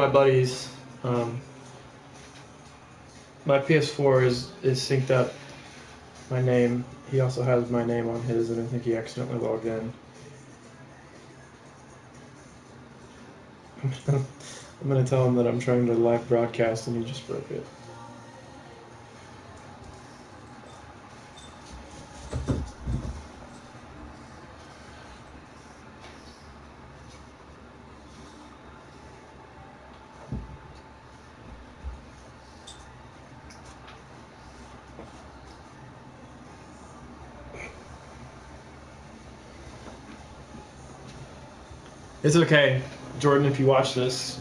of my buddies. My PS4 is synced up. My name. He also has my name on his, and I think he accidentally logged in. I'm gonna tell him that I'm trying to live broadcast, and he just broke it. It's okay, Jordan, if you watch this.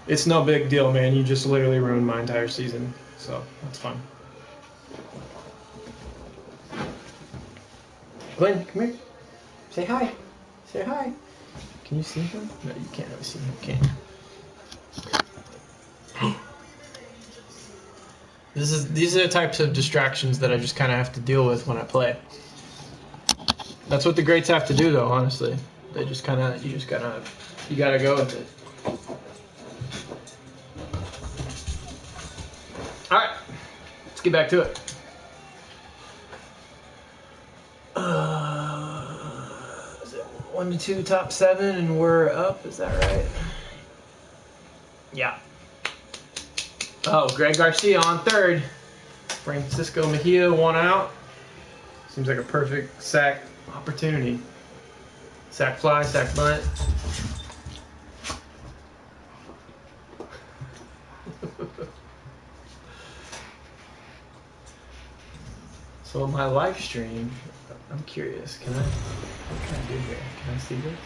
It's no big deal, man. You just literally ruined my entire season, so that's fine. Glenn, come here. Say hi. Say hi. Can you see him? No, you can't really see him, can you? These are the types of distractions that I just kind of have to deal with when I play. That's what the greats have to do, though, honestly. They just kind of, you gotta go with it. All right, let's get back to it. Is it 1-2 top 7 and we're up? Is that right? Yeah. Oh, Greg Garcia on third. Francisco Mejia 1 out. Seems like a perfect sack opportunity. Sack fly, sack bunt. So my live stream, I'm curious. What can I do here? Can I see this?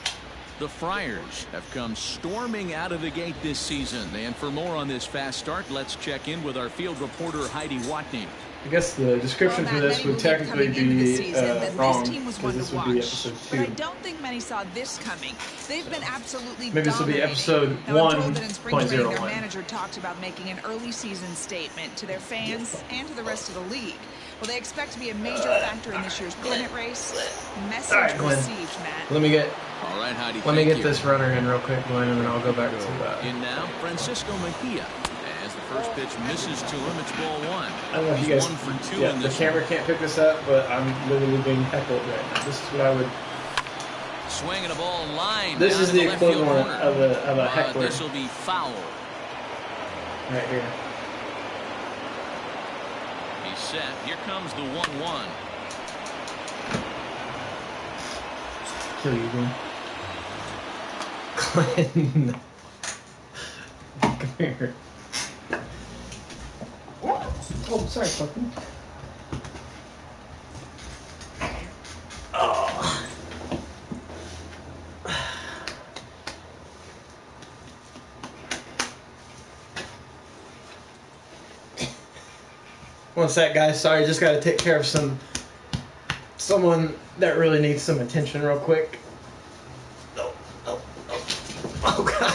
The Friars have come storming out of the gate this season. And for more on this fast start, let's check in with our field reporter, Heidi Watney. I guess the description for this would technically be wrong, because this would be episode 2. But I don't think many saw this coming. They've been absolutely Maybe this will be episode 1.01. Their manager talked about making an early season statement to their fans and to the rest of the league. Well, they expect to be a major factor in this year's pennant race. Message received, Matt. Let me get. All right, Heidi. Let me get this runner in real quick, Glenn, and then I'll go back to in now, Francisco Mejia. As the first pitch misses to him, it's ball 1. I don't know if you guys. 1 for 2 yeah, in the this camera can't pick this up, but I'm literally being heckled right now. This is what I would. Swinging a ball line. This is the equivalent of a heckler. This will be foul. Right here. He's set. Here comes the 1-1. Kill you, Glenn. Come here. Oh, sorry, fucking. Oh. One sec, guys. Sorry, just got to take care of someone that really needs some attention real quick. Oh, God.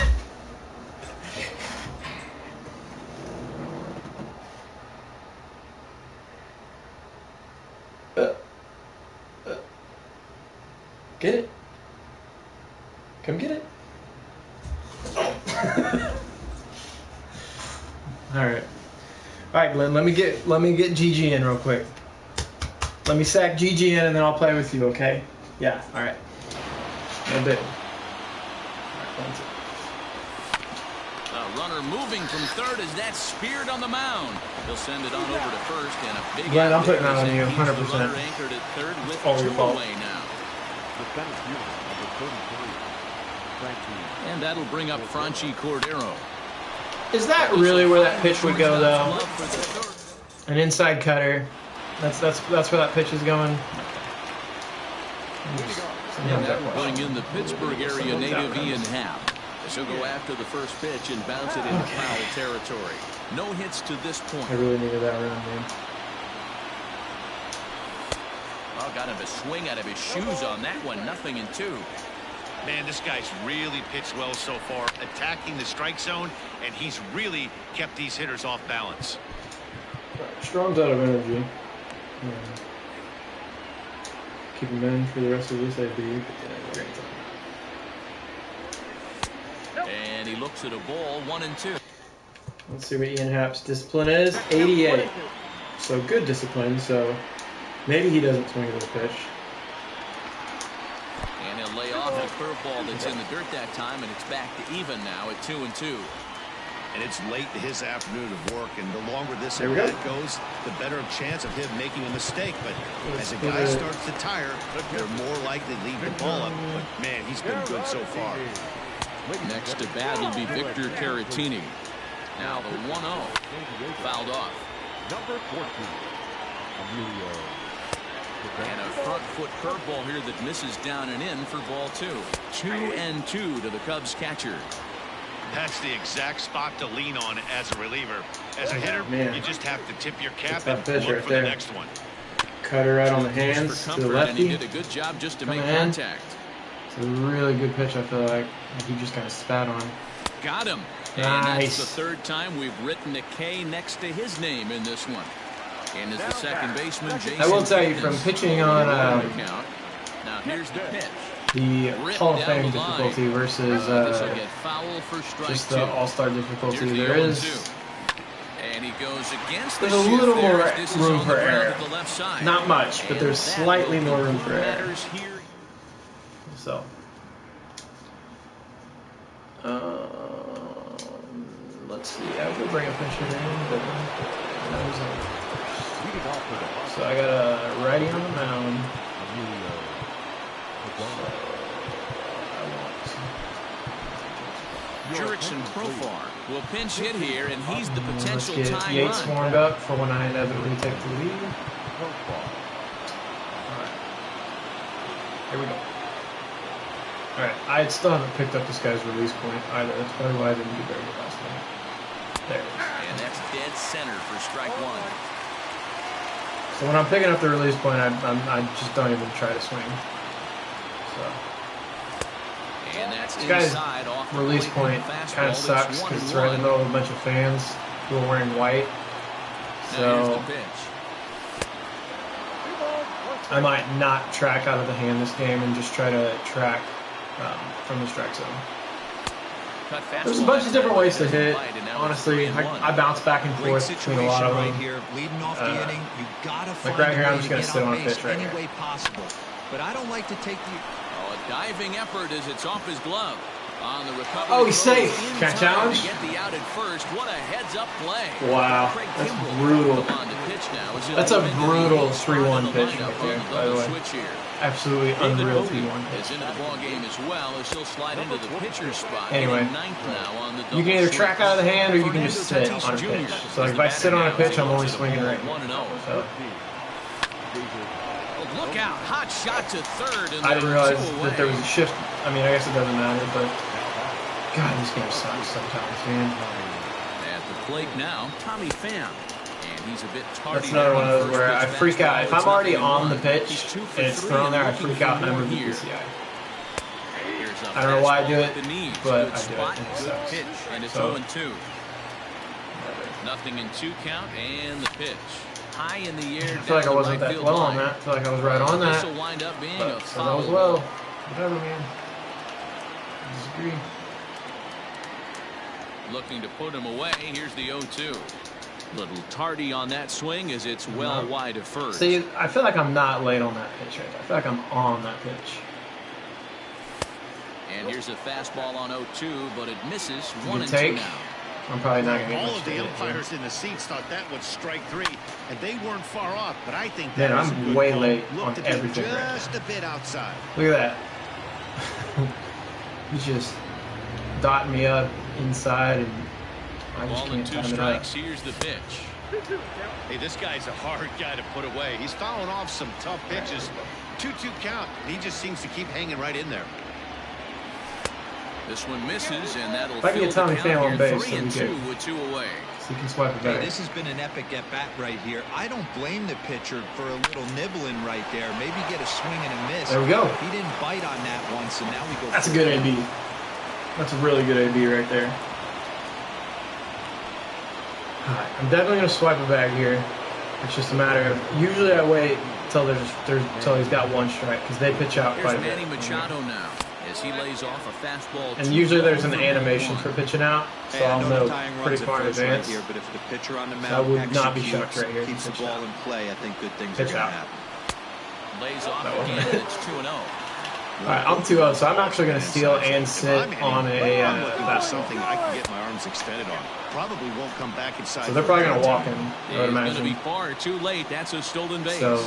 Get it? Come get it. Oh. All right. All right, Glenn. Let me get GG in real quick. Let me sack GG in, and then I'll play with you. Okay? Yeah. All right. No big. Runner moving from third as that's speared on the mound. He'll send it on over to first, and a big. Glenn, I'm putting that on you, 100%. All your fault. Now. And that'll bring up Franchi Cordero. Is that really where that pitch would go, though? An inside cutter. That's where that pitch is going. And that will bring in the Pittsburgh area native Ian Happ. He'll go after the first pitch and bounce it into foul territory. No hits to this point. I really needed that run, man. Oh, got him a swing out of his shoes on that one. 0-2. Man, this guy's really pitched well so far, attacking the strike zone, and he's really kept these hitters off balance. Strong's out of energy. Keep him in for the rest of this, I'd be. And he looks at a ball, 1-2. Let's see what Ian Happ's discipline is. 88. So good discipline. So maybe he doesn't swing at this pitch. And he'll lay off a curveball that's in the dirt that time, and it's back to even now at 2-2. And it's late in his afternoon of work, and the longer this There we go. goes, the better chance of him making a mistake. But as a guy starts to tire, they're more likely to leave the ball up. But man, he's been good so far. Next to bat will be Victor Caratini. Now the 1-0 fouled off. Number 14, Emilio. And a front foot curveball here that misses down and in for ball 2. 2-2 to the Cubs catcher. That's the exact spot to lean on as a reliever. As a hitter, you just have to tip your cap and look right for there. the next one. Cutter right on the hands to the lefty. And he did a good job just to make contact. It's a really good pitch, I feel like. He just kind of spat on. Got him. Nice. And that's the third time we've written a K next to his name in this one. And as the second baseman, Jason I will tell you, from pitching on now here's the pitch. the Hall of Fame difficulty versus This'll get foul for strike just 2. the All-Star difficulty, Here's the there is 0-2. And he goes against the there's a little shift there more as this is room on for the ground error. at the left side. Not much, but And there's that slightly will more room for conclude error. matters here. So, let's see. I would bring a pitcher in, but that was on. So I got a righty on the mound. Jurickson Profar will pinch hit here, and he's the potential Let's get tying Yates run. warmed up for when I inevitably take the lead. Alright. Here we go. Alright, I still haven't picked up this guy's release point either. That's probably why I didn't do very good last time. There it is. And that's dead center for strike 1. So when I'm picking up the release point, I just don't even try to swing. So And that's this guy's inside off the release plate point with a fastball kind of that's sucks because it's right in the 1-1. middle of a bunch of fans who are wearing white. Now here's So the pitch. I might not track out of the hand this game and just try to track from the strike zone. Cut There's a fastball bunch of different ways to doesn't hit. bite, and now Honestly, it's 3-1. I bounce back and Great forth between a lot of situation them. right here, leading off the inning. You gotta find right a here, I'm way just to gonna get sit on on a base pitch right any here. way possible. But I don't like to take the. Oh, a diving effort as it's off his glove. On the recovery. Oh, he's throw safe. in Can I time challenge? to get the out at first. What a heads-up play. Wow, Craig that's Kimbrell brutal. will come on to pitch now as he'll That's a move into the brutal start of 3-1 the pitch lineup right on there, the by the double way. switch here. Absolutely David unreal Bowie 3-1 is pitch. into the ball game as well as he'll slide into the pitcher's spot. Anyway, hitting ninth now on the You can either double track switch. out of the hand or you can just sit Fernando on a Tatis pitch. Jr. So like is if I the sit on a batter pitch, now. I'm only He looks at swinging a right. ball, 1-0. So Oh, look out. Hot shot to third. And I didn't they're realize 2 away. that there was a shift. I mean, I guess it doesn't matter, but God, this game sucks sometimes, man. At the plate now, Tommy Pham. And he's a bit tardy. That's another one of those there where on I the first freak pitch out. If fastball. I'm already It's on the 0-1. pitch He's 2 for and it's 3 thrown there, I looking freak for out and I more move the here. PCI. Here's a I don't know why I do fastball it, at the knees. but Good I do it, spot, and it good sucks. pitch, and it's So- 0-2. Nothing in 2 count, and the pitch. High in the air. I feel like I down the wasn't right that field well line. on that. I feel like I was right on that. This will wind up being a But so that foul. was well. Whatever, man. Disagree. Looking to put him away. Here's the 0-2. Little tardy on that swing as it's well wide of first. See, I feel like I'm not late on that pitch right there. I feel like I'm on that pitch. And here's a fastball on 0-2, but it misses. Good 1-2 take. now. I'm probably not going to get All much of the to hit. umpires in the seats thought that was strike 3, and they weren't far off. But I think Man, that was a I'm good way call. late Looked on to be everything right just now. a bit outside. Look at that. He's just dotting me up inside, and I just Ball and can't 2 time it up. strikes. Here's the pitch. Hey, this guy's a hard guy to put away. He's fouling off some tough pitches. 2-2 count. He just seems to keep hanging right in there. This one misses, and that'll If I can fill get Tommy the Pham count on here. base, that'd be 3-2 good. with 2 away. So he can swipe it Hey, better. this has been an epic at-bat right here. I don't blame the pitcher for a little nibbling right there. Maybe get a swing and a miss. There we go. He didn't bite on that one, so now we go. That's a good AB. That's a really good AB right there. Alright, I'm definitely going to swipe it back here. It's just a matter of, usually I wait till till he's got 1 strike, because they pitch out Here's quite a bit. Manny Machado now. as he lays off a fastball. And usually there's an animation for pitching out, so I'll know pretty far in advance. Here, but if the pitcher on the So I would not be executes, shocked right here. keeps the ball in play, I think good things are Pitch going to out. happen. Lays off again, and it's 2-0. Alright, I'm 2-0, so I'm actually going to steal and sit on a I'm looking for fastball. something I can get my arms extended on. Probably won't come back inside. So they're probably going to walk him, I would It's going to imagine. be far too late. That's a stolen base. So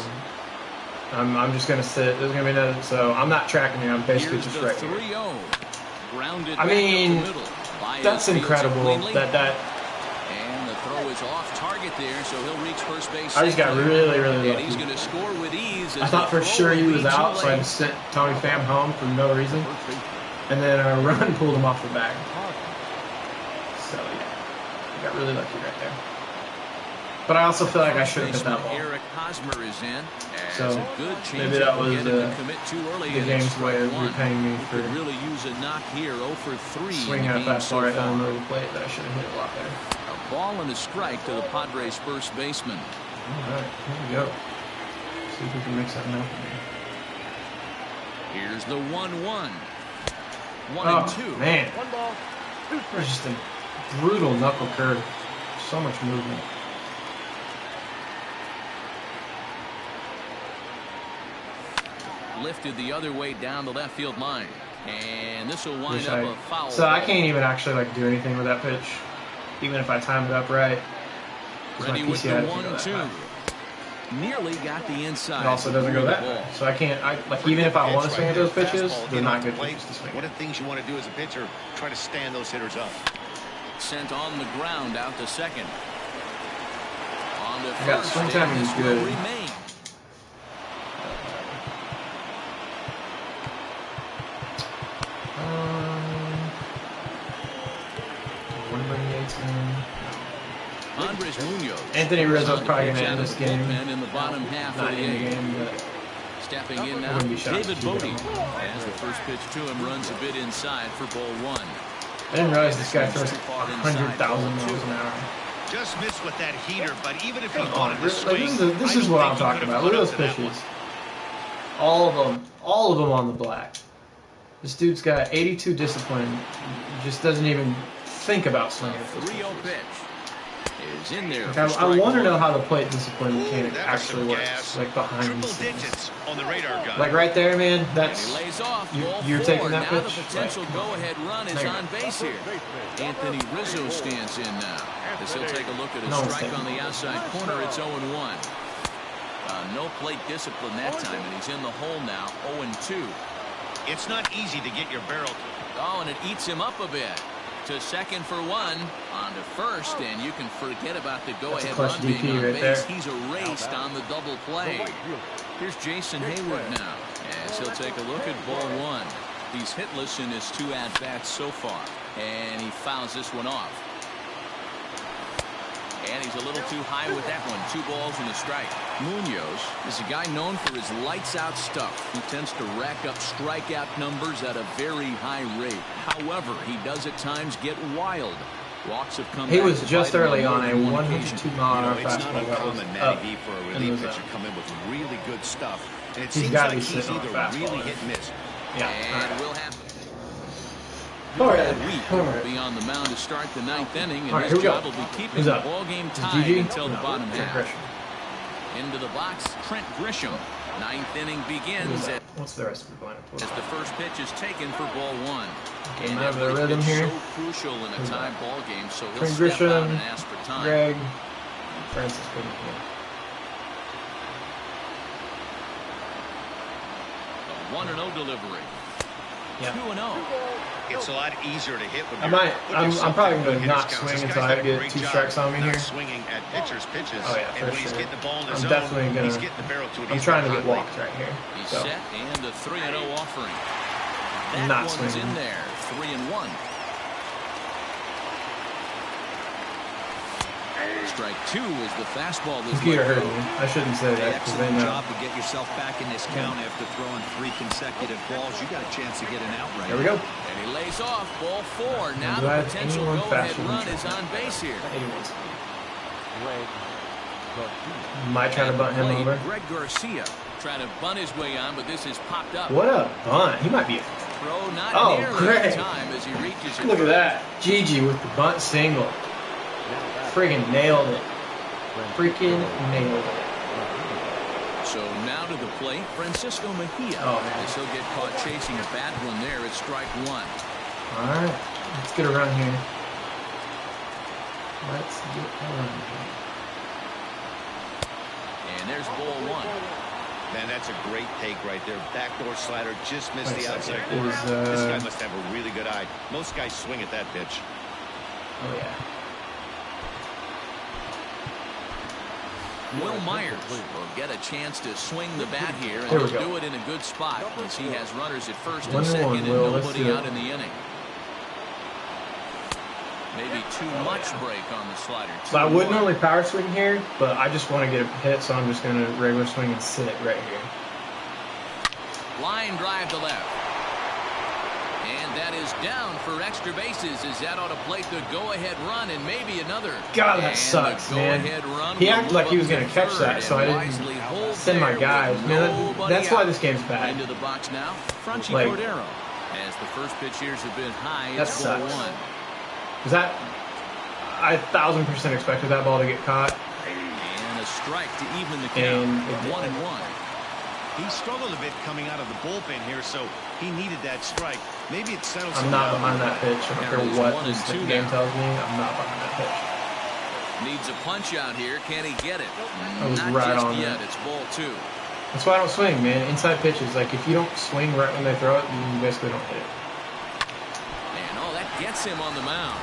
I'm just going to sit. There's going to be no, so I'm not tracking here. I'm basically Here's just the right here. 3-0. Grounded I back mean, up the middle. Baez that's fields it incredible cleanly. that And the throw is off target there, so he'll reach first base. I just got safely. really, really And he's lucky. going to score with ease. I as thought the for throw sure he will was be too out, so I late. just sent Tommy Pham home for no reason. And then a run pulled him off the bag. So yeah, I got really lucky right there. But I also feel like I should have hit that ball. Eric Hosmer is in. So, As a good maybe that was to commit too early the and game's it's way of strike one. repaying me for Could really use a knock here. 0 for 3. swinging at a in the game fastball so right far. down the middle of the plate that I should have hit a lot better. A ball and a strike to the Padres first baseman. All right, here we go. See if we can make something happen here. Here's the 1-1. 1-2. Man, there's just a brutal knuckle curve. So much movement. Lifted the other way down the left field line. And this will wind up a foul. So I can't even actually like do anything with that pitch, even if I time it up right. Ready with the 1-2. Nearly got the inside. It also doesn't go that way. So I can't. Even if I want to swing at those pitches, they're not good Plate. pitches to swing One at. of the things you want to do as a pitcher, try to stand those hitters up. Sent on the ground out to second. On to I got first, swing and timing this is will good. remain. Andres Munoz. Anthony Rizzo's probably going to end this game. In the bottom half Not of the in the eighth. game, but Stepping in now, wouldn't be shocked David to see Bodie. that. As the first pitch to him runs a bit inside for ball 1. I didn't realize this guy throws 100,000 miles an hour. Just missed with that heater, but even if he Come on, wanted to swing, this is what I'm talking about. Look at those pitches. All of them on the black. This dude's got 82 discipline. He just doesn't even think about swinging at those 3-0 pitches. pitch is in there. Like, for I strike want to one. know how the plate discipline mechanic That was actually some works, gas. like behind the Triple scenes. digits on the radar gun. Like right there, man. And he That's lays off. Ball you're 4. taking that Now pitch. the potential Like, go-ahead run is There you on go. base here. Anthony Rizzo stands in now. As he'll take a look at a No one's strike taking on the it. outside corner. It's 0-1. No plate discipline that time, and he's in the hole now. 0-2. It's not easy to get your barrel to. Oh, and it eats him up a bit. To second for 1, on to first, and you can forget about the go-ahead clutch run being DP on right base. there. He's erased on the double play. Here's Jason Hayward now, as he'll take a look at ball 1. He's hitless in his 2 at-bats so far, and he fouls this one off. And he's a little too high with that one. 2 balls and a strike. Munoz is a guy known for his lights-out stuff. He tends to rack up strikeout numbers at a very high rate. However, he does at times get wild. Walks have come He back was to just bite him early on a more than one occasion. 102 mile an hour It's not fastball that was uncommon, up Manny B, for a in the relief zone. pitcher come in with really good stuff. And it He's seems gotta like be he's sitting on either a fastball really there. hit and miss. Yeah. And will happen. All right. Week All will right. be on the mound to start the 9th inning, and All right, his here we go. job will be keeping Who's the up? ball game Is tied GG? until the No, bottom Trent half. Grisham. Into the box, Trent Grisham. 9th inning begins at What's the rest of the lineup? as the first pitch is taken for ball 1. Getting And out of the every rhythm pitch here. so crucial in a Who's tie that? ball game, so he'll Trent step out Grisham, and ask for time. Greg, Francis couldn't play. A 1-0 delivery. Yeah. 2-0. It's a lot easier to hit when I you're might. putting I'm yourself probably in going to good not hitters' swing counts. This until guy's I done a get great 2 job strikes on me not here. swinging at pitchers' pitches. Oh yeah, and for when he's sure. getting the ball in the I'm zone, definitely gonna. he's getting the barrel to it. I'm He's trying to got get hot walked right here. He's So set and a 3-0 offering. That not one's swinging. in there. 3-1. Strike 2 is the fastball. This computer let heard go. me. I shouldn't say that because they Excellent know. job to get yourself back in this count after throwing 3 consecutive balls. You got a chance to get an out right There we go. And he lays off ball 4. Now Do I the have potential anyone go-ahead faster than run Trent? is on base here. 81. Greg Garcia. Might try to bunt him Played over. Greg Garcia trying to bunt his way on, but this is popped up. What a bunt! He might be a throw not Oh, nearly Greg. in time as he reaches it. Look at that. Gigi with the bunt single. Friggin' nailed it. Freaking nailed it. So now to the plate, Francisco Mejia. Oh, man. As he'll get caught chasing a bad one there at strike one. All right. Let's get around here. Let's get around here. And there's ball one. Man, that's a great take right there. Backdoor slider just missed the outside It corner. was, This guy must have a really good eye. Most guys swing at that pitch. Oh, yeah. Will Myers will get a chance to swing the bat here, and There we he'll go. do it in a good spot as he has runners at first and 1-1, second and Will. Let's nobody do it. out in the inning. Maybe too much break on the slider. So I would normally power swing here, but I just want to get a hit, so I'm just going to regular swing and sit right here. Line drive to left. And that is down for extra bases as that ought to plate the go-ahead run and maybe another. God, that And sucks, the man. go-ahead run He will acted move like he up was going to catch third that, so I and wisely didn't holds send my there guys. with Man, nobody that's why out. this game's bad. Into the box now, Franchy Like, Cordero. As the first pitch years have been high, That it's ball sucks. one. Was that... I 1,000% expected that ball to get caught. And a strike to even the count. And it did. 1-1. He struggled a bit coming out of the bullpen here, so he needed that strike. Maybe it settles I'm him not down. behind that pitch. I don't Count care is what 1 and this 2 game now. tells me. I'm not behind that pitch. Needs a punch out here. Can he get it? I was Not right just on yet. that. It's ball two. That's why I don't swing, man. Inside pitches. Like, if you don't swing right when they throw it, you basically don't hit it. And that gets him on the mound.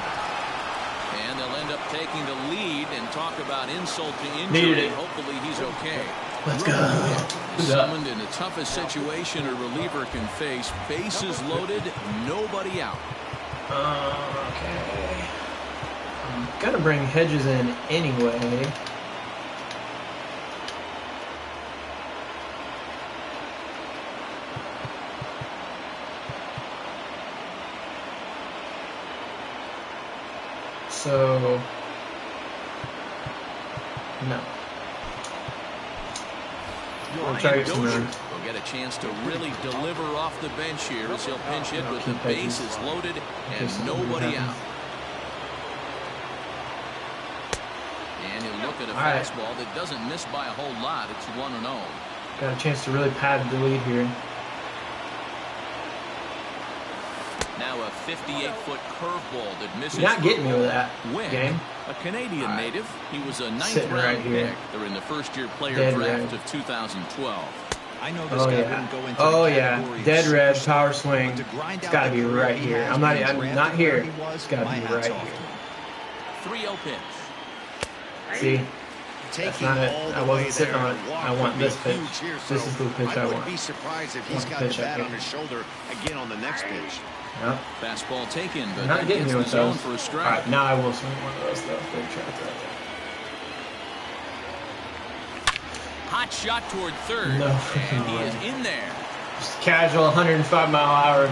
And they'll end up taking the lead and talk about insult to injury. Needed it. Hopefully he's okay. Let's go. Good job. Summoned in the toughest situation a reliever can face. Bases loaded, nobody out. Okay. I'm gonna bring Hedges in anyway. So no. We'll try to get some Dozier runs. will get a chance to really deliver off the bench here as he'll pinch hit with the keep Hedges. bases loaded and Just nobody happens. out. And he'll look at a All right. fastball that doesn't miss by a whole lot. It's 1-0. Got a chance to really pad the lead here. Now a 58-foot curveball that misses. You're not getting me with that Win, game. a Canadian All right. native. He was a Sitting right ninth-round here. pick. They're in the first-year player Dead draft red. of 2012. I know this Oh guy yeah. wouldn't go into Oh the yeah. category of Dead red superstar, power swing. but to grind It's out got to the be career right he here. has I'm not. being I'm drafted not here. where he was, It's got to my be hat's right off here. to him. 3-0 pitch. See, that's Taking not it. all I the wasn't way sitting there on it. and walk I want would be this pitch. huge here, This so is the pitch I wouldn't want. be surprised if That's he's the got the pitch I bat get. on his shoulder again on the next pitch. Yep. Fastball taken, but You're not that getting gets me the with zone those. for a All strike. right, now I will swing one of those though. Big shots right there. Hot shot toward third. No And freaking he way. is in there. Just casual 105-mile-an-hour.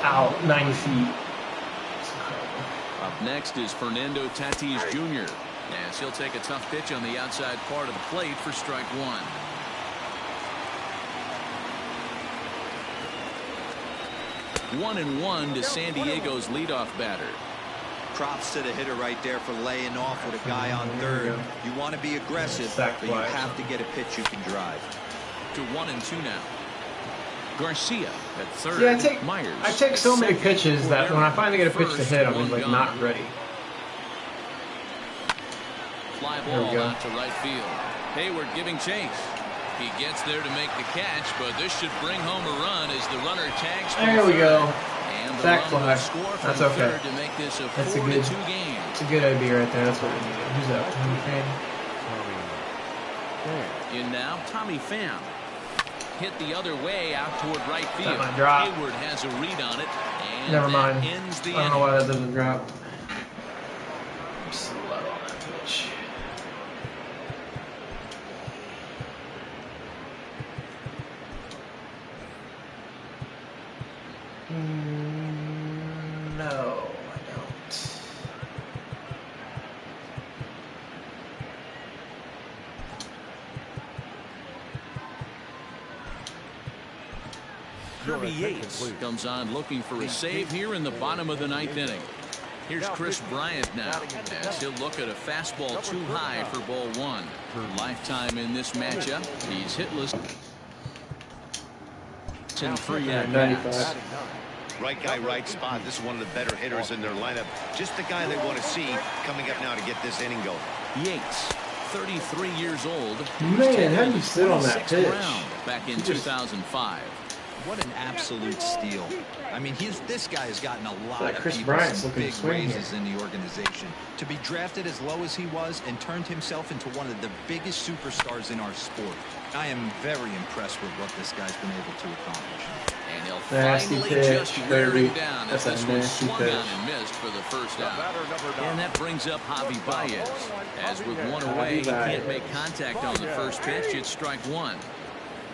Out 90 feet. It's incredible. Up next is Fernando Tatis Jr. As he'll take a tough pitch on the outside part of the plate for strike one. One and one to San Diego's leadoff batter. Props to the hitter right there for laying off with a guy on third. You want to be aggressive, Sack but you fly. have to get a pitch you can drive. To 1-2 now. Garcia at third. Yeah, Myers. I take so at many second. pitches that when I finally get a pitch to First, hit, I'm one just like gone. not ready. Fly There we ball go. out to right field. Hayward giving chase. He gets there to make the catch, but this should bring home a run as the runner tags for There we third. go. And the Sack run fly. will score from That's okay. third to make this a That's a 4-2 good- game. It's a good idea right there. That's what we needed. Who's that? Tommy Fan? In now, Tommy Pham. Hit the other way out toward right field. might drop. Hayward has a read on it. And Never that mind. ends the I don't know inning. why that doesn't drop. I'm slow on that pitch. No, I don't. Kirby Yates comes on looking for a save here in the bottom of the ninth inning. Here's Chris Bryant now, as he'll look at a fastball too high for ball one. Lifetime in this matchup. He's hitless in 3 at-bats. Right guy, right spot. This is one of the better hitters in their lineup. Just the guy they want to see coming up now to get this inning going. Yates, 33 years old. Man, how do you sit on that pitch? Back in 2005. What an absolute steal. I mean, this guy has gotten a lot like of Chris people Bryant's some looking big to swing raises here. in the organization. To be drafted as low as he was and turned himself into one of the biggest superstars in our sport. I am very impressed with what this guy's been able to accomplish. And he'll Nasty finally pitch, just wear Kirby. him down as That's a this one nasty swung pitch. on and missed for the first out. And that brings up Javi Baez. As with one away, he can't make contact on the first pitch. It's strike one.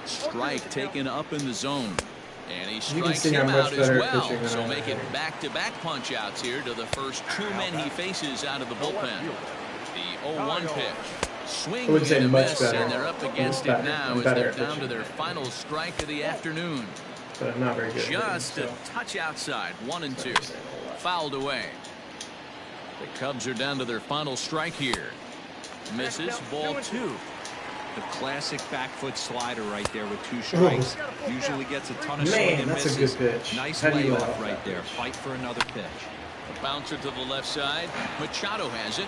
Strike taken up in the zone. And he strikes see him I'm much out as better at well. pitching than So I am make it hitting. back-to-back punch-outs here to the first two men he faces out of the bullpen. The 0-1 pitch. Swing I would say and a much miss, better. and they're up against Much it better. now I'm as better they're at down to pitching. their final strike of the afternoon. But I'm not very good. Just at a hitting, touch outside, 1 and 2. Sorry, saying a lot. Fouled away. The Cubs are down to their final strike here. Misses, ball 2. The classic back foot slider right there with 2 strikes. Usually gets a ton of swing Man, and that's a misses. good pitch. Nice How do you let layoff off right that there. pitch? Fight for another pitch. A bouncer to the left side. Machado has it.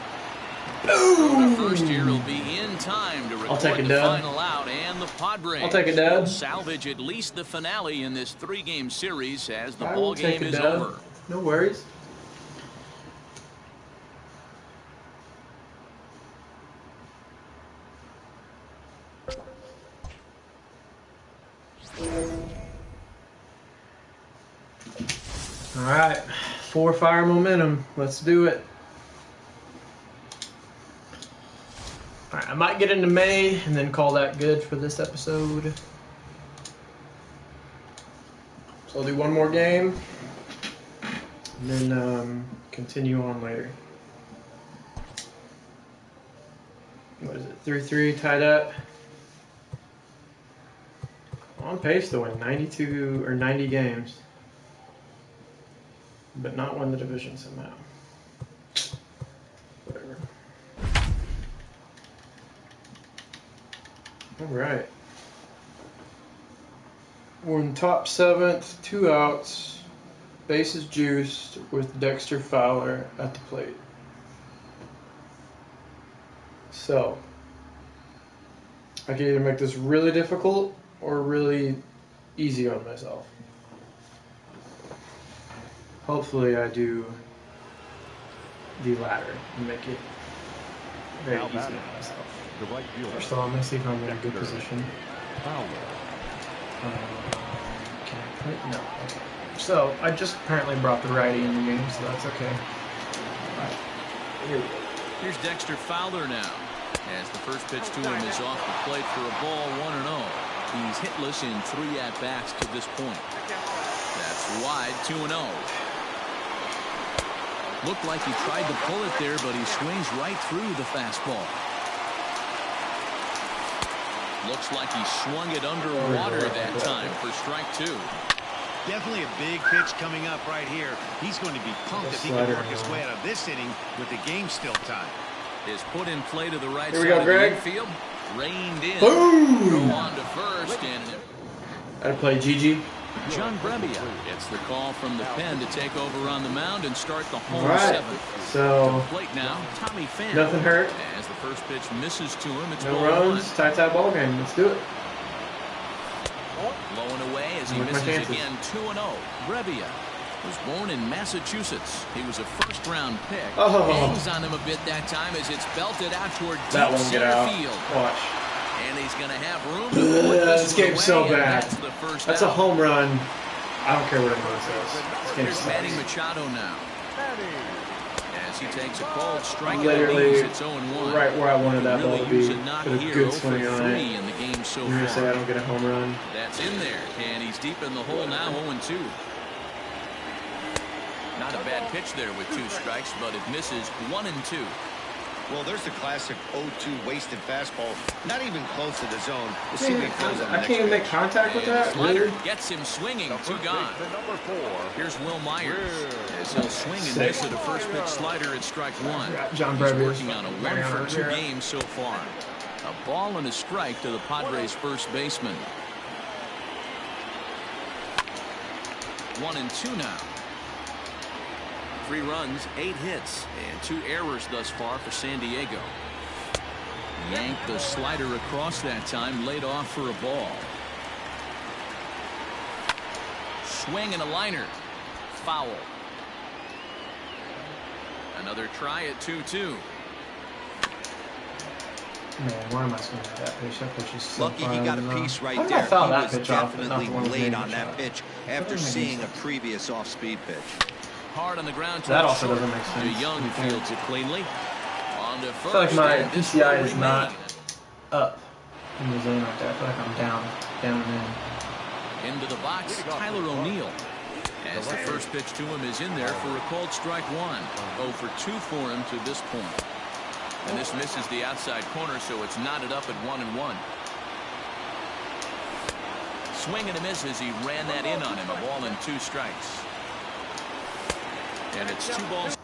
The first here will be in time to I'll take record a the dub. final out, and the Padres I'll take a dub. salvage at least the finale in this 3-game series as the I ball will take game a is dub. over. No worries. All right, 4 fire momentum. Let's do it. All right, I might get into May and then call that good for this episode. So I'll do one more game and then continue on later. What is it? 3-3 tied up. On pace to win 92 or 90 games, but not win the division somehow. Whatever. All right. We're in top 7th, 2 outs, bases juiced with Dexter Fowler at the plate. So, I can either make this really difficult or really easy on myself. Hopefully I do the latter and make it very easy on myself. The right fielder. First of all, I'm going to see if I'm in a good position. Fowler. Can I put? No. Okay. So, I just apparently brought the righty in the game, so that's okay. Alright. Here we go. Here's Dexter Fowler now, as the first pitch to him is off the plate for a ball, 1-0. He's hitless in 3 at-bats to this point. That's wide, 2-0. Looked like he tried to pull it there, but he swings right through the fastball. Looks like he swung it underwater that time for strike 2. Definitely a big pitch coming up right here. He's going to be pumped if he can work his way out of this inning with the game still tied. Is put in play to the right Here we side go, of Greg. the infield. Reined in. Boom! Throw on to first, and Gotta play Gigi. John Brebbia gets the call from the pen to take over on the mound and start the home Alright, 7th. so To the plate now, Tommy Pham. nothing hurt. As the first pitch misses to him, it's No ball runs, 1. tie ball game. Let's do it. Blowing away as he With my misses chances. again, 2-0. Brebbia was born in Massachusetts. He was a first-round pick. Oh. Hangs on him a bit that time as it's belted out toward That deep won't get center out. field. Watch. And he's going to have room to put This one game's so away, and bad. That's the first That's a out. home run. I don't care what anyone says. This game Here's Manny sucks. Machado now. As he takes a cold strike Literally and leads, it's 0-1. right where I wanted that ball to Really use be. a knock Put a here, good 0 swing for on 3 it. in the game so You're gonna say I far. don't get a home run. That's in there, and he's deep in the hole now, 0-2. Not a bad pitch there with 2 strikes, but it misses 1-2. Well, there's the classic 0-2 wasted fastball. Not even close to the zone. We'll see what he throws on the I can't even make contact with that. Slider Really? gets him swinging. 2 gone. Number 4. Here's Will Myers. As he'll swing and miss at a first pitch slider at strike 1. John He's Brevis. working on a 1-for-2 game so far. A ball and a strike to the Padres first baseman. 1-2 now. 3 runs, 8 hits, and 2 errors thus far for San Diego. Yanked the slider across that time, laid off for a ball. Swing and a liner. Foul. Another try at 2-2. Man, why am I swinging at that pitch? That pitch is so Lucky he got a piece right How did there. I foul He that was pitch off, but not definitely the one with late Manny on that Machado? pitch after seeing a previous off-speed pitch. Hard on the ground. That also doesn't make sense. Young fields it cleanly. On to I first. feel like my and this PCI will is remain. not up in the zone right there. I feel like I'm down and in. Into the box, Tyler O'Neill. As the first pitch to him is in there for a called strike 1. 0 for 2 for him to this point. And this misses the outside corner, so it's knotted up at 1-1. Swing and a miss as he ran that in on him. A ball and 2 strikes. And it's 2 balls.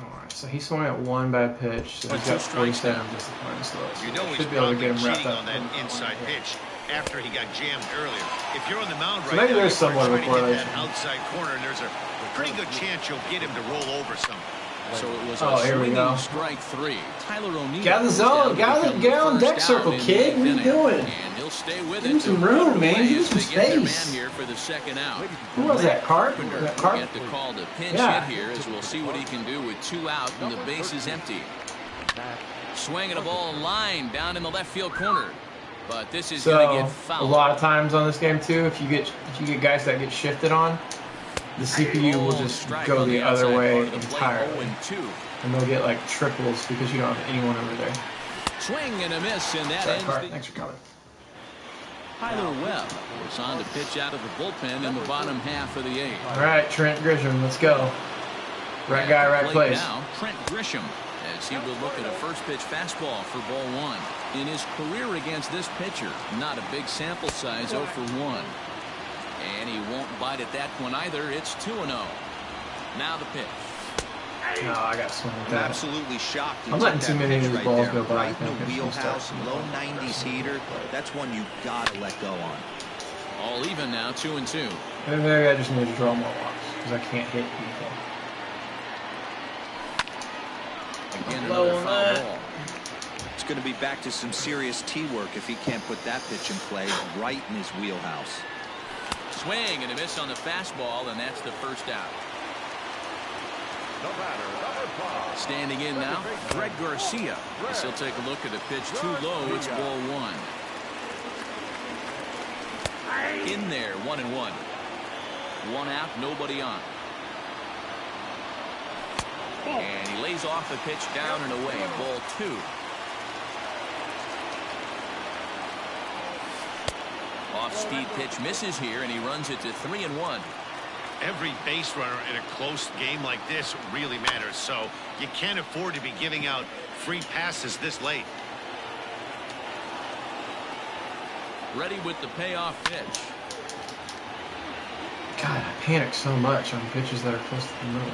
Alright, so he swung at 1 bad pitch, so he's got 47 disappointing slows. You know he's Should be able to probably get him wrapped cheating up on that inside pitch after he got jammed earlier. If you're on the mound right maybe now, there's somewhat of a trying to get correlation. that outside corner, and there's a pretty good chance you'll get him to roll over some. So it was Oh, a here we swinging go. strike 3. Tyler O'Neill. Get out of the zone. Get on deck circle, kid. What are you doing? And he'll stay with Give him it. some room, man. Give him As some they get their man space. here for the second out. Who was that, Carp? Carpenter Was that will Carp? get the call to pinch Yeah. hit here as we'll see what he can do with 2 out and the base is empty. Swinging a ball line down in the left field corner. But this is going to So get a fouled. lot of times on this game too, if you get guys that get shifted on, the CPU will just go the other way entirely, 0-2. and they'll get like triples because you don't have anyone over there. Swing and a miss, and that Sorry, ends Carp. the... Thanks for coming. Tyler Webb was on to pitch out of the bullpen in the bottom half of the 8th. All right, Trent Grisham, let's go. Right guy, right Plate place. Now, Trent Grisham, as he will look at a first pitch fastball for ball 1. In his career against this pitcher, not a big sample size, 0 for 1. And he won't bite at that one either. It's 2-0. Now the pitch. No, I got swing with I'm that. absolutely shocked. he I'm took letting that too many of pitch these right balls there. go by. Right in I the think I'm gonna wheelhouse, start. low 90s heater. That's one you gotta let go on. All even now, 2-2. Maybe I just need to draw more walks because I can't hit people. Again, Low another on foul that. ball. It's going to be back to some serious tee work if he can't put that pitch in play right in his wheelhouse. Swing and a miss on the fastball, and that's the first out. The batter, number 5. Standing in now, Greg Garcia. As he'll take a look at a pitch too low. It's ball 1. In there, 1-1. 1 out, nobody on. And he lays off the pitch down and away. Ball 2. Off-speed pitch misses here, and he runs it to 3-1. Every base runner in a close game like this really matters, so you can't afford to be giving out free passes this late. Ready with the payoff pitch. God, I panic so much on pitches that are close to the middle.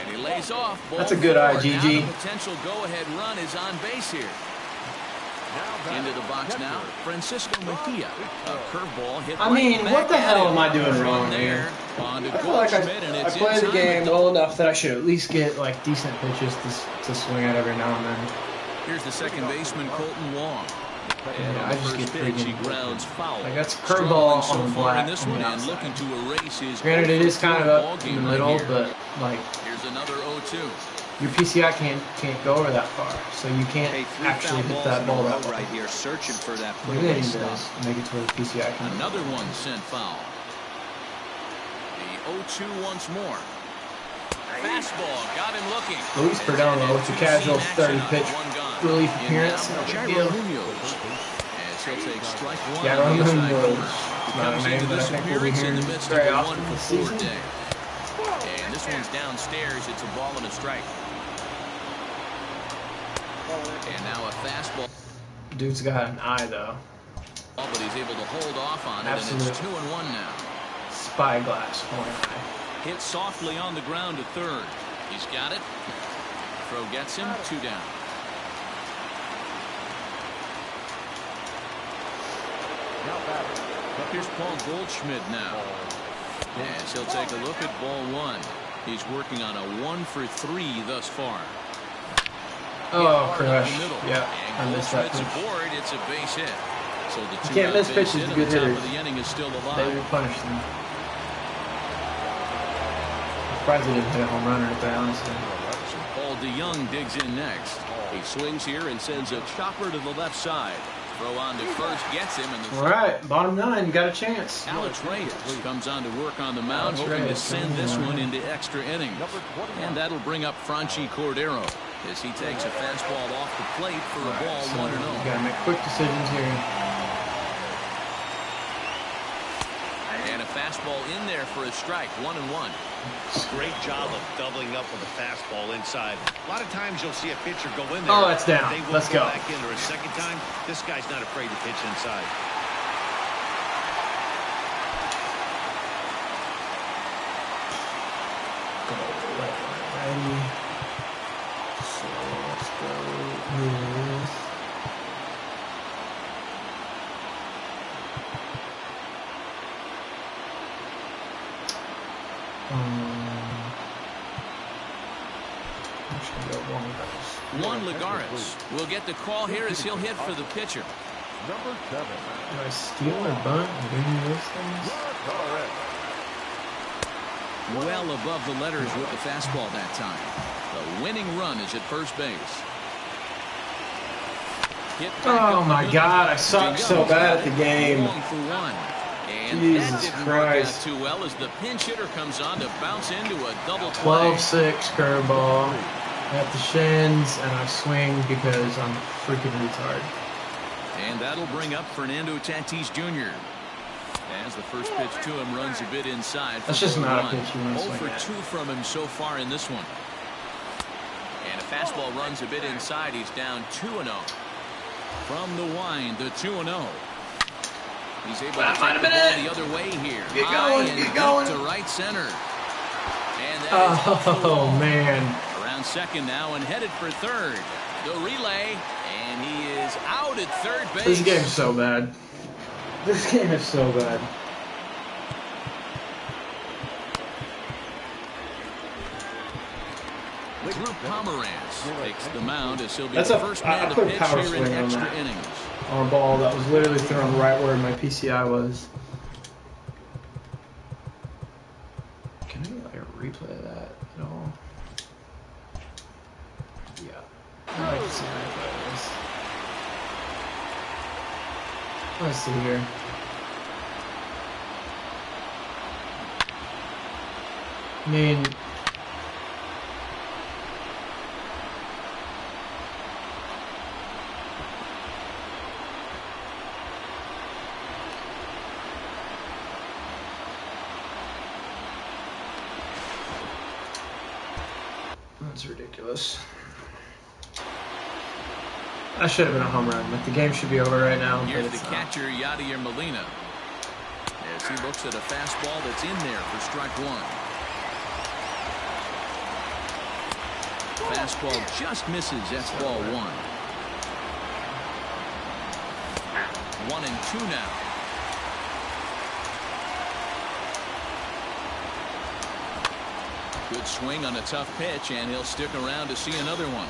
And he lays off. Ball That's a good eye, 4. GG. Now the potential go-ahead run is on base here. Into the box now, Francisco Mejia. A curveball hit. I mean, right what the back at hell him. am I doing Run wrong there. here? On to I feel like Goldschmidt, and I it's play the inside game the well enough that I should at least get like decent pitches to swing at every now and then. Here's the second baseman, Colton Wong. And Yeah, on I the just first get pitch, he freaking- grounds foul. Like, that's Struggling curveball so on the far in black this on one the and outside. looking to erase his. Granted, it is kind of ball up game in the right middle, here. but like Here's another 0-2. your PCI can't go over that far, so you can't Okay, 3 actually foul hit balls that in ball a that row far. right here, searching for that Maybe they put-away need to stuff. make it to where the PCI can. Another one sent foul. The 0-2 once more. Fastball got him looking. Luis Perdomo with the casual 30-pitch relief appearance. No big Jairo deal. Munoz. As he'll take strike 1 Jairo on the inside Munoz. corner. Not a Comes name into that I this think we'll be appearance in hearing the midst of very a often this 1-for-4 season. day. And this one's downstairs. It's a ball and a strike. And now a fastball. Dude's got an eye, though. But he's able to hold off on it, Absolute. and it's 2-1 now. Spyglass for an eye. Hit softly on the ground to third. He's got it. Throw gets him. 2 down. Here's Paul Goldschmidt now. As he'll take a look at ball 1. He's working on a 1 for 3 thus far. Oh, crush. Yeah, I missed that pitch. Aboard, it's a base hit. So the You can't miss pitches to good hitters. The inning is still alive. They will punish them. I'm surprised they didn't hit a home run right there, honestly. Paul DeYoung digs in next. He swings here and sends a chopper to the left side. Throw on to first gets him. All right, bottom 9, got a chance. Alex Reyes comes on to work on the mound, hoping to send this one into extra innings. And that'll bring up Franchi Cordero as he takes a fastball off the plate for a ball 1-0. You gotta make quick decisions here. And a fastball in there for a strike. 1-1. Great job of doubling up with a fastball inside. A lot of times you'll see a pitcher go in there. Oh, that's down. They will Let's go. Back in there a second time. This guy's not afraid to pitch inside. Ready. So let's go with. Juan Lagares will get the call here as he'll hit for the pitcher. Number 7. Do I steal or bunt or any of those things? Well above the letters with the fastball that time. The winning run is at first base. Oh my God, I suck so bad at the game. And Jesus that didn't Christ. work out too well as the pinch hitter comes on to bounce into a double 12-6 curveball at the shins, and I swing because I'm a freaking retard. And that'll bring up Fernando Tatis Jr. As the first pitch to him runs a bit inside. That's just not a pitch you want to 0 swing for at. 2 from him so far in this one. And a fastball runs a bit inside. He's down 2-0. From the wind, the 2-0. He's able to take the ball the other way here. Get going, get going. To right center. And that Oh, man. around second now and headed for third. The relay, and he is out at third base. This game's so bad. This game is so bad. Drew Pomeranz takes the mound as he'll be That's the a- first I man to put pitch power here in swing on extra that. innings. On a ball that was literally thrown right where my PCI was. Can I like replay that at all? Yeah. I'd like to see a replay of this. Let's see here. I mean, that's ridiculous. That should have been a home run. Like, the game should be over right now. Here's but the it's not. catcher, Yadier Molina, as he looks at a fastball that's in there for strike 1. Fastball just misses. That's ball 1. 1-2 now. Good swing on a tough pitch, and he'll stick around to see another one.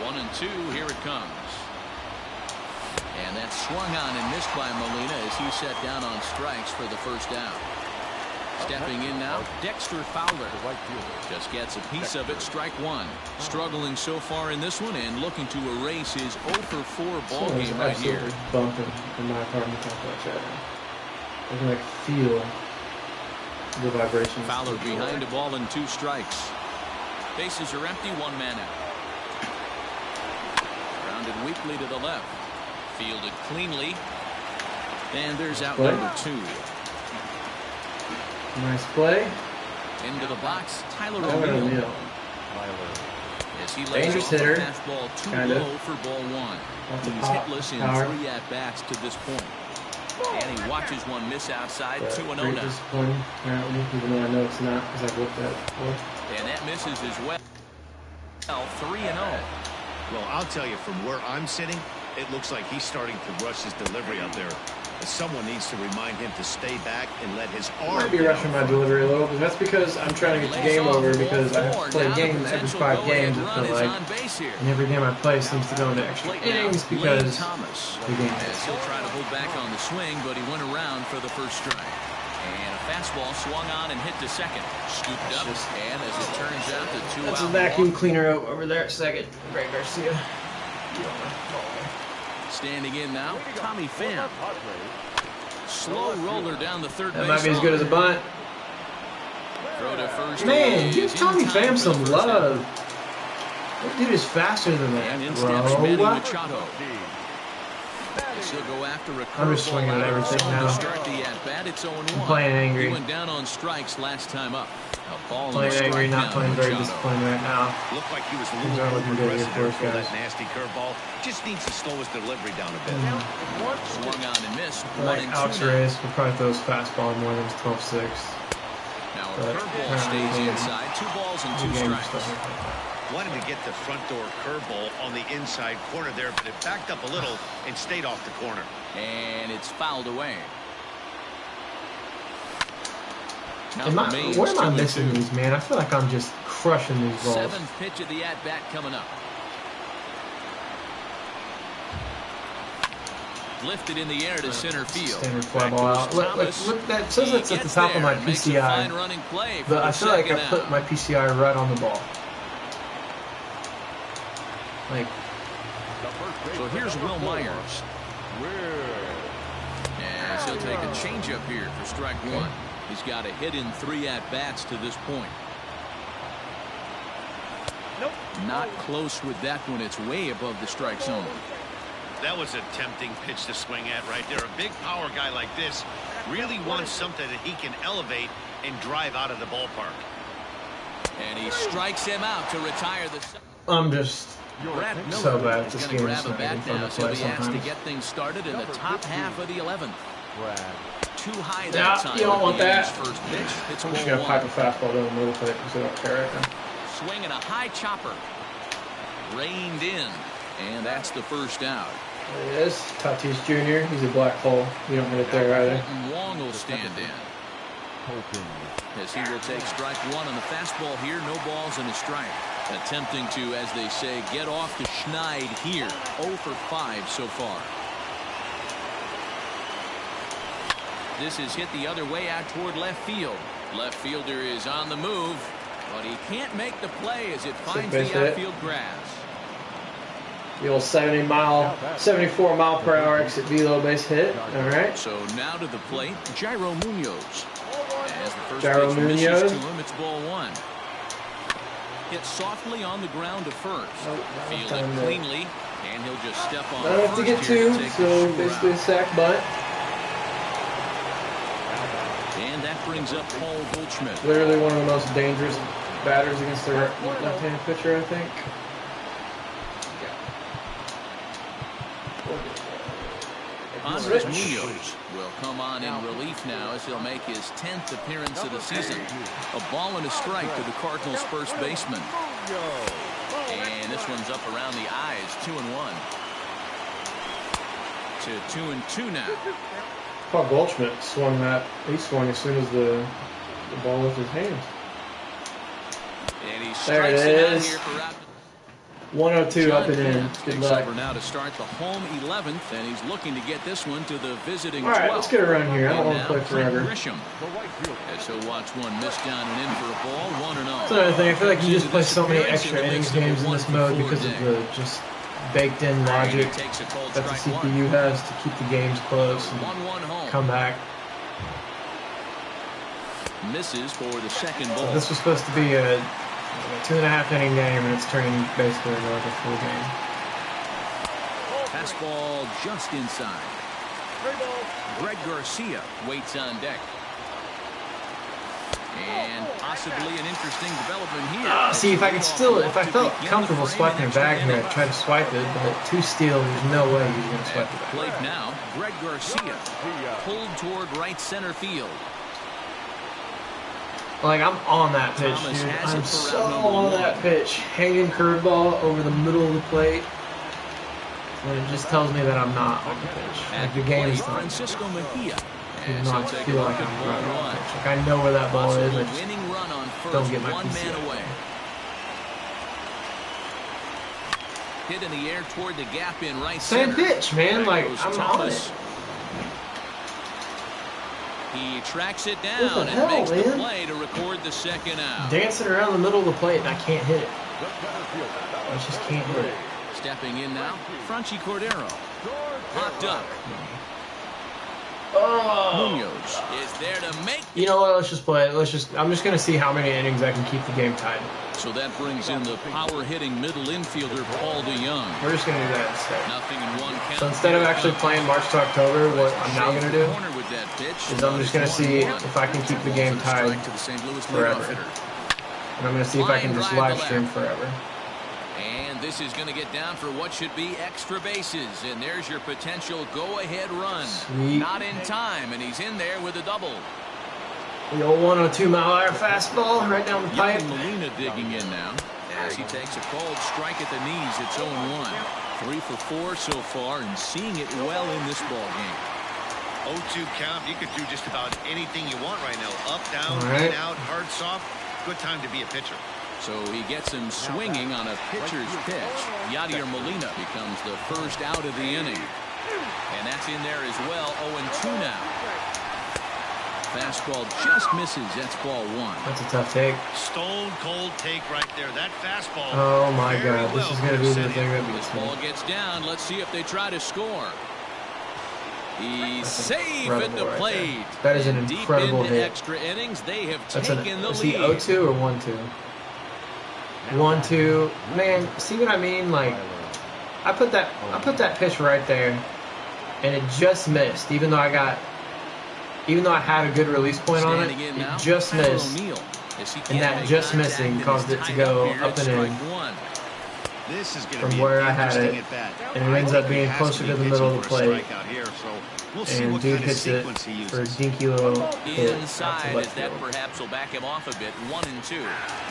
1-2, here it comes. And that's swung on and missed by Molina as he set down on strikes for the first down. Stepping in now, Dexter Fowler. Just gets a piece of it, strike 1. Struggling so far in this one and looking to erase his 0 for 4 ball Someone's game right here. absolutely bumping in my apartment complex right now. I can like feel the vibrations. Fowler behind a ball and 2 strikes. Bases are empty, 1 man out. Grounded weakly to the left. Fielded cleanly. And there's out What? number 2. Nice play. Into the box, Tyler O'Neill. O'Neill. As he lays Dangerous off hitter. a fastball too Kinda. low for ball one. Lots of He's pop, hitless in power. 3 at-bats to this point. And he watches one miss outside, 2-0 Great now. discipline, apparently, even though I know it's not, because I've looked at it before. And that misses as well. 3-0. Well, I'll tell you, from where I'm sitting, it looks like he's starting to rush his delivery up there. Someone needs to remind him to stay back and let his arm. I might be rushing my delivery a little, but that's because I'm trying to get the game over, because I have to play a game every 5 games, I feel like. And every game I play seems to go into extra innings because the game is. He'll try to hold back on the swing, but he went around for the first strike. And a fastball swung on and hit to second. Scooped up, and as it turns out, the 2-out. That's a vacuum cleaner over there at second. Greg Garcia. Standing in now, Tommy Pham. Slow roller down the third base. That might be as good as a bunt. Throw to first. Man, give Tommy Pham some love. That dude is faster than And in that, steps Manny bro. Machado. He'll go after a I'm just swinging at everything now. To start the at-bat, it's 0-1. I'm playing angry. He went down on strikes last time up. A ball Playing and a angry, strike not now playing to very Machado. disciplined right now. Looked like he was a Things little aren't looking good aggressive here there for for us, that guys. nasty curveball. Just needs to slow his delivery down a bit. Swung on and missed. I like Alex Reyes, we'll probably throw his fastball more than his 12-6. Now a But curveball stays apparently, inside. 2 balls and 2 game strikes. stuff like that. Wanted to get the front door curveball on the inside corner there, but it backed up a little and stayed off the corner. And it's fouled away. Now Where am I missing these, man? I feel like I'm just crushing these balls. 7th pitch of the at-bat coming up. Lifted in the air to center field. Standard fly ball out. Look, that says that's at the top of my PCI. But I feel like I put my PCI right on the ball. Like, so here's Will Myers. And he'll take a changeup here for strike 1. He's got a hit in 3 at-bats to this point. Not close with that one. It's way above the strike zone. That was a tempting pitch to swing at right there. A big power guy like this really wants something that he can elevate and drive out of the ballpark. And he strikes him out to retire the... I'm just Brad Miller so bad at is this going to game. grab It's a not even bat fun now, to so play he has to sometimes. get things started in the top half of the 11th. Too high Yeah, that time. you don't want that. First pitch. It's I'm just going to pipe a 1-1. fastball down the middle for it because I don't care right now. Swinging a high chopper. Reined in. And that's the first out. There it is. Tatis Jr. He's a black hole. You don't get it there either. Colton Wong will stand in. As he will take strike 1 on the fastball here. No balls and a strike. Attempting to, as they say, get off the schneid here. 0 for 5 so far. This is hit the other way out toward left field. Left fielder is on the move, but he can't make the play as it finds base the hit. outfield grass. The old 74 mile per hour exit velo base hit. All right. So now to the plate, Jairo Munoz. As the first Jairo pitch misses Munoz. to him, it's ball 1. Hit softly on the ground to first. Field it cleanly, and he'll just step on Not enough to first get here to, take so the basically a shootout. sack bunt. And that brings up Paul Goldschmidt. Literally one of the most dangerous batters against the left-handed pitcher, I think. Andres Munoz will come on in relief now as he'll make his 10th appearance of the season. A ball and a strike to the Cardinals' first baseman. And this one's up around the eyes, 2-1. To 2-2 now. Paul Goldschmidt swung that. He swung as soon as the ball left his hands. And he There it strikes him out is. here for out. 102 up and in. John Good takes luck. over now to start the home 11th, and he's looking to get this one to the visiting 12th. All right, let's get a run here. I don't And want to now play forever. Grisham. As he'll watch one miss down and in for a ball, 1-0. That's another thing. I feel like you just play so many extra innings games in this mode because of the just baked-in logic that the CPU has to keep the games close and 1-1 home. come back. Misses for the second ball. This was supposed to be a 2.5 inning game, and it's turning basically into like a full game. Fastball just inside. Greg Garcia waits on deck. And possibly an interesting development here. See, if I felt comfortable swiping it back here, I'd try to swipe it, but 2 steals, there's no way he's going to swipe it back. Plate now, Greg Garcia pulled toward right center field. Like, I'm on that pitch, dude. I'm so on that pitch. Hanging curveball over the middle of the plate. And it just tells me that I'm not on the pitch. Like, the game is done. Francisco Mejia. I do not feel like I'm right on the pitch. Like, I know where that ball is. I just don't get my PC away. Hit in the air toward the gap in right Same center. pitch, man. Like, I'm on it. He tracks it down and makes the play to record the second out. Dancing around the middle of the plate and I can't hit it. I just can't hit it. Stepping in now, Franchy Cordero. Popped up. Oh. Munoz is there to make. You know what? Let's just play it. I'm just gonna see how many innings I can keep the game tied. So that brings in the power-hitting middle infielder Paul DeYoung. We're just gonna do that instead. Nothing in one count. So instead of actually playing March to October, what I'm now gonna do is I'm just gonna see if I can keep the game tied forever. And I'm gonna see if I can just live stream forever. And this is going to get down for what should be extra bases. And there's your potential go-ahead run. Sweet. Not in time, and he's in there with a double. The old 102-mile-an-hour fastball right down the pipe. Molina digging in now as he takes a cold strike at the knees. It's 0-1. 3 for 4 so far and seeing it well in this ball game. 0-2 count. You could do just about anything you want right now. Up, down, right. in, out, hard, soft. Good time to be a pitcher. So he gets him swinging on a pitcher's pitch. Yadier Molina becomes the first out of the inning. And that's in there as well. 0-2 now. Fastball just misses. That's ball 1. That's a tough take. Stone cold take right there. That fastball. Oh my God, this is gonna be the thing that This beats me. ball gets down. Let's see if they try to score. He's That's safe at the incredible right plate. there. That is an And incredible deep into hit. extra innings, they have That's taken the is he lead. 0-2 or 1-2? 1-2. Man, see what I mean? Like, I put that pitch right there, and it just missed. Even though I had a good release point on it, it just missed. And that just missing caused it to go up and in This is going to from be where an I had interesting it, at bat. and it ends up being Has to closer be to the middle of the pitching for a plate. strikeout here, so we'll see And what dude kind of hits it sequence he for a uses. dinky little hit out to Inside, as left that field. perhaps will back him off a bit. 1-2,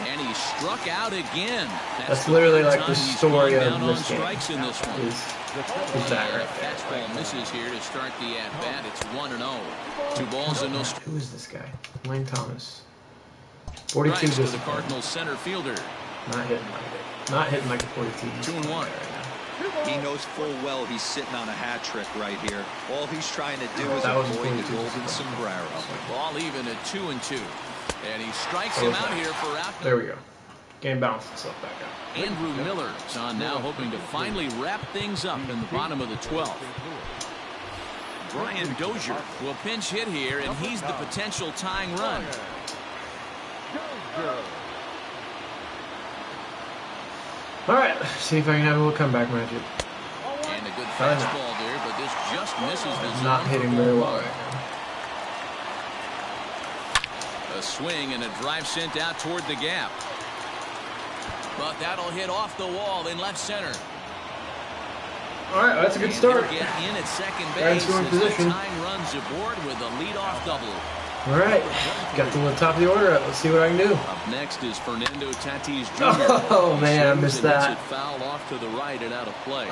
and he struck out again. That's literally the like third the time he's story gone of down this on game. strikes in this one. Is that right there? Fastball misses here to start the at bat. It's 1-0. 2 balls and no strikes. Who is this guy? Lane Thomas. 42 To the discipline. Cardinals center fielder. Not hitting like it. Not hitting like a 42. 2-1. He knows full well he's sitting on a hat trick right here. All he's trying to do is That was avoid the 42. golden sombrero. Ball even at 2-2. And he strikes him out here for out. There we go. Game balanced itself back out. Andrew Miller is on now, hoping to finally wrap things up in the bottom of the 12th. Brian Dozier will pinch hit here, and he's the potential tying run. All right, see if I can have a little comeback magic. And a good fastball there, but this just misses the zone. Not hitting for very ball well one. right now. A swing and a drive sent out toward the gap. But that'll hit off the wall in left center. All right, that's a good And start. they'll get in at second Right in base scoring as position. the tying runs aboard with a leadoff double. All right, got the top of the order up. Let's see what I can do. Up next is Fernando Tatis Jr. Oh man, I missed Hits that. it foul off to the right and out of play.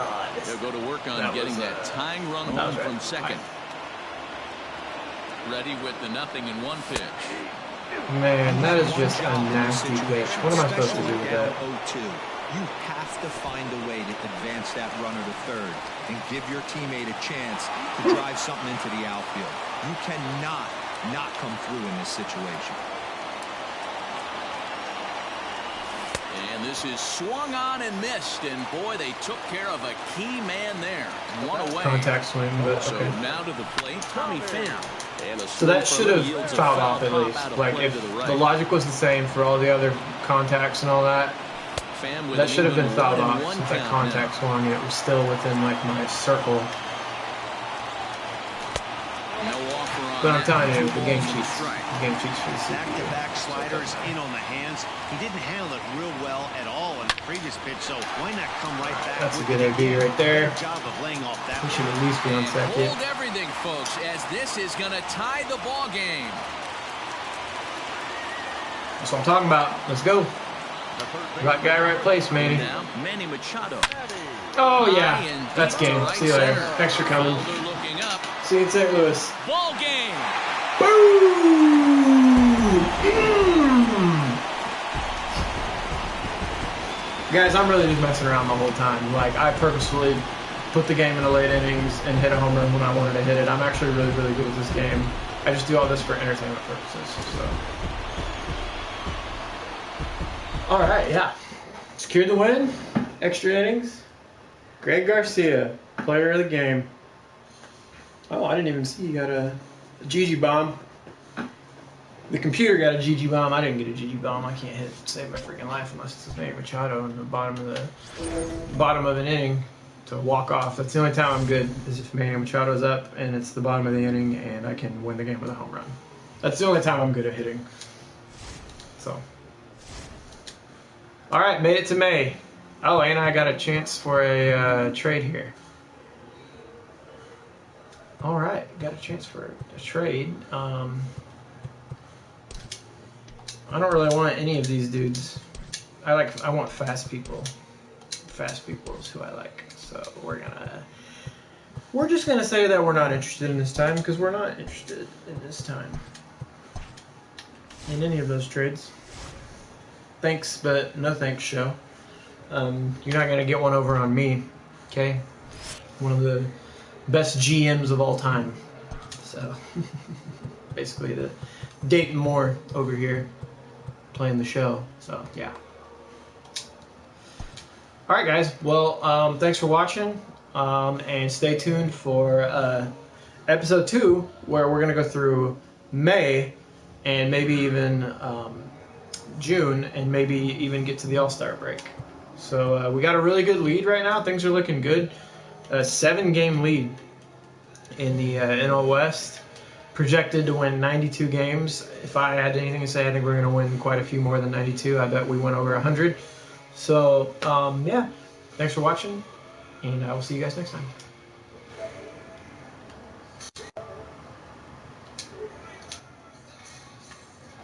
They'll go to work on that getting was, that tying run that home was right. from second. Ready with the 0-1 pitch. Man, that is just a nasty pitch. What am I supposed to do with that? 0-2. You have to find a way to advance that runner to third and give your teammate a chance to drive something into the outfield. You cannot not come through in this situation. And this is swung on and missed, and boy, they took care of a key man there. One away. Contact swing, but So okay. now to the plate, Tommy Pham. And a So that swing should from him have yields a fouled foul off at pop least. out of Like play if to the right. the logic was the same for all the other contacts and all that, Pham with that an should have been even fouled off 1-1 since that count contact swung and it was still within like my circle. now. No offer on But I'm telling you, the game cheats. The game cheats for the Back-to-back sliders in on the hands. He didn't handle it real well at all in the previous pitch, so why not come right back? That's a good idea right there. Good job of laying off that. We should at least be on second. Hold everything, folks, as this is going to tie the ball game. That's what I'm talking about. Let's go. Right guy, right place, Manny. Now, Manny Machado. Oh, yeah. That's game. See you later. Thanks for coming. Looking up. See you in St. Louis. Ball game. Boom! Guys, I'm really just messing around the whole time. Like, I purposefully put the game in the late innings and hit a home run when I wanted to hit it. I'm actually really, really good at this game. I just do all this for entertainment purposes. So, all right, yeah. Secured the win. Extra innings. Greg Garcia, player of the game. Oh, I didn't even see you got a GG bomb. The computer got a GG bomb. I didn't get a GG bomb. I can't save my freaking life unless it's Manny Machado in the bottom of an inning to walk off. That's the only time I'm good is if Manny Machado's up and it's the bottom of the inning and I can win the game with a home run. That's the only time I'm good at hitting. So, all right, made it to May. Oh, and I got a chance for a trade here. All right, got a chance for a trade. I don't really want any of these dudes. I want fast people. Fast people is who I like. So we're just gonna say that we're not interested in this time because we're not interested in this time in any of those trades. Thanks, but no thanks, show. You're not gonna get one over on me, okay? One of the best GMs of all time. So basically the Dayton Moore over here playing the show. So yeah. All right, guys. Well, thanks for watching, and stay tuned for episode 2, where we're gonna go through May and maybe even June, and maybe even get to the All-Star break. So we got a really good lead right now. Things are looking good. A 7-game lead in the NL West. Projected to win 92 games. If I had anything to say, I think we're going to win quite a few more than 92. I bet we went over 100. So, yeah. Thanks for watching, and I will see you guys next time.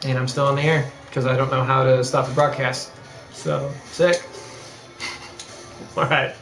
And I'm still on the air because I don't know how to stop the broadcast. So, sick. All right.